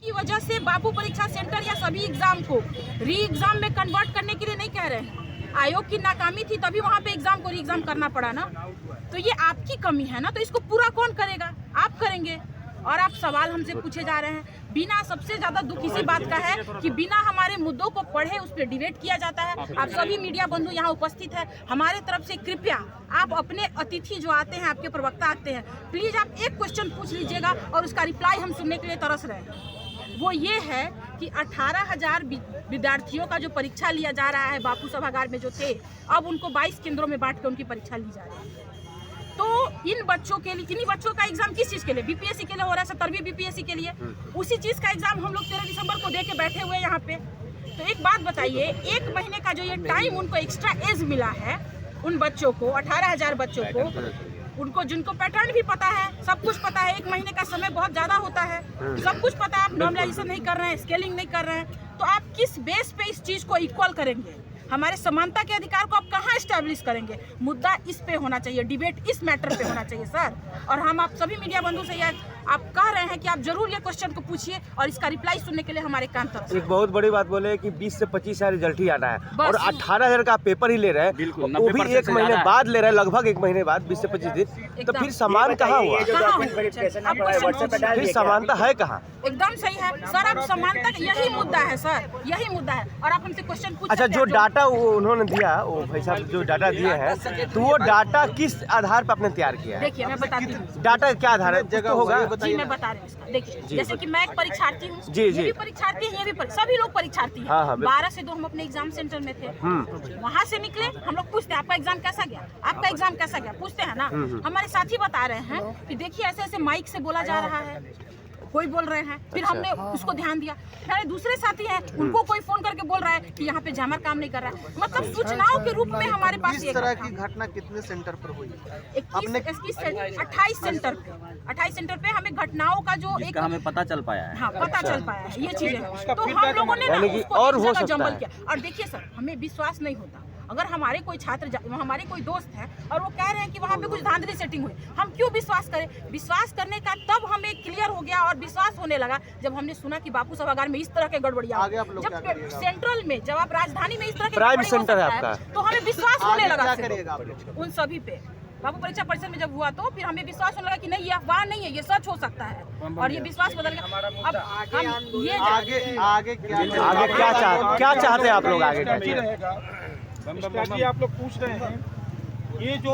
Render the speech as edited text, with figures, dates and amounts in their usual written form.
की वजह से बापू परीक्षा सेंटर या सभी एग्जाम को री एग्जाम में कन्वर्ट करने के लिए नहीं कह रहे हैं। आयोग की नाकामी थी तभी वहाँ पे एग्जाम को री एग्जाम करना पड़ा ना। तो ये आपकी कमी है ना, तो इसको पूरा कौन करेगा? आप करेंगे। और आप सवाल हमसे पूछे जा रहे हैं बिना, सबसे ज्यादा दुख इसी बात का है कि बिना हमारे मुद्दों को पढ़े उस पर डिबेट किया जाता है। आप सभी मीडिया बंधु यहाँ उपस्थित है, हमारे तरफ से कृपया आप अपने अतिथि जो आते हैं, आपके प्रवक्ता आते हैं, प्लीज आप एक क्वेश्चन पूछ लीजिएगा और उसका रिप्लाई हम सुनने के लिए तरस रहे हैं। वो ये है कि 18,000 विद्यार्थियों का जो परीक्षा लिया जा रहा है बापू सभागार में जो थे, अब उनको 22 केंद्रों में बांट के उनकी परीक्षा ली जा रही है। तो इन बच्चों के लिए, इन्हीं बच्चों का एग्जाम किस चीज के लिए? बीपीएससी के लिए हो रहा है, 17वीं बीपीएससी के लिए। उसी चीज का एग्जाम हम लोग 13 दिसंबर को दे के बैठे हुए यहाँ पे। तो एक बात बताइए, 1 महीने का जो ये टाइम उनको एक्स्ट्रा एज मिला है, उन बच्चों को, 18,000 बच्चों को, उनको जिनको पैटर्न भी पता है, सब कुछ पता है, 1 महीने का समय बहुत ज्यादा होता है, सब कुछ पता है, आप नॉर्मलाइजेशन नहीं कर रहे हैं, स्केलिंग नहीं कर रहे हैं, तो आप किस बेस पे इस चीज को इक्वल करेंगे? हमारे समानता के अधिकार को आप कहाँ एस्टैब्लिश करेंगे? मुद्दा इस पे होना चाहिए, डिबेट इस मैटर पे होना चाहिए सर। और हम आप सभी मीडिया बंधु से आप कह रहे हैं कि आप जरूर ये क्वेश्चन को पूछिए और इसका रिप्लाई सुनने के लिए हमारे कान तरफ। एक बहुत बड़ी बात बोले कि 20 से 25 हजार रिजल्ट ही आना है और 18,000 का पेपर ही ले रहे हैं, वो भी 1 महीने बाद ले रहे हैं, लगभग 1 महीने बाद, 20 से 25 दिन। तो फिर समान कहाँ हुआ? फिर समानता है कहाँ? एकदम सही है सर, आप समानता, यही मुद्दा है सर, यही मुद्दा है। और आप हमसे क्वेश्चन पूछ, अच्छा, जो डाटा उन्होंने दिया, वो भाई साहब जो डाटा दिए हैं, तो वो डाटा किस आधार पर आपने तैयार किया है? देखिए मैं बताती हूँ। डाटा क्या आधार है? जगह होगा जी मैं बता रही हूँ। देखिए जैसे कि मैं एक परीक्षार्थी हूँ, जी ये भी परीक्षार्थी है, ये भी सभी लोग परीक्षार्थी हैं। हाँ, 12 से 2 हम अपने एग्जाम सेंटर में थे, वहाँ से निकले, हम लोग पूछते हैं आपका एग्जाम कैसा गया, आपका एग्जाम कैसा गया, पूछते हैं ना। हमारे साथी बता रहे हैं कि देखिए ऐसे ऐसे माइक से बोला जा रहा है, कोई बोल रहे हैं, फिर हमने उसको ध्यान दिया। फिर दूसरे साथी हैं, उनको कोई फोन करके बोल रहा है कि यहाँ पे जैमर काम नहीं कर रहा है। मतलब सूचनाओं के रूप में हमारे पास इस तरह की घटना कितने सेंटर पर हुई? 28 सेंटर पे हमें घटनाओं का जो एक हमें पता चल पाया है। हाँ, पता चल पाया है, ये चीजें हैं। तो हम लोगों ने ना उसको और एक हो जगह सकता जंबल है। किया। और देखिए सर, हमें विश्वास नहीं होता, अगर हमारे कोई छात्र, हमारे कोई दोस्त है और वो कह रहे हैं कि वहाँ पे कुछ धांधली सेटिंग हुई, हम क्यों विश्वास करें? विश्वास करने का तब हमें क्लियर हो गया और विश्वास होने लगा जब हमने सुना कि बापू सभागार में इस तरह के गड़बड़ियाँ, जब सेंट्रल में, जब आप राजधानी में इस तरह के प्राइम गड़बड़ी हो सेंटर है सकता आपका, तो हमें विश्वास होने लगा करेगा उन सभी पे। बापू परीक्षा परिषद में जब हुआ तो फिर हमें विश्वास होने लगा कि नहीं, ये अफवाह नहीं है, ये सच हो सकता है, और ये विश्वास बदल गया। अब हम ये आगे क्या चाहते हैं आप लोग आगे? आप लोग पूछ रहे हैं, ये जो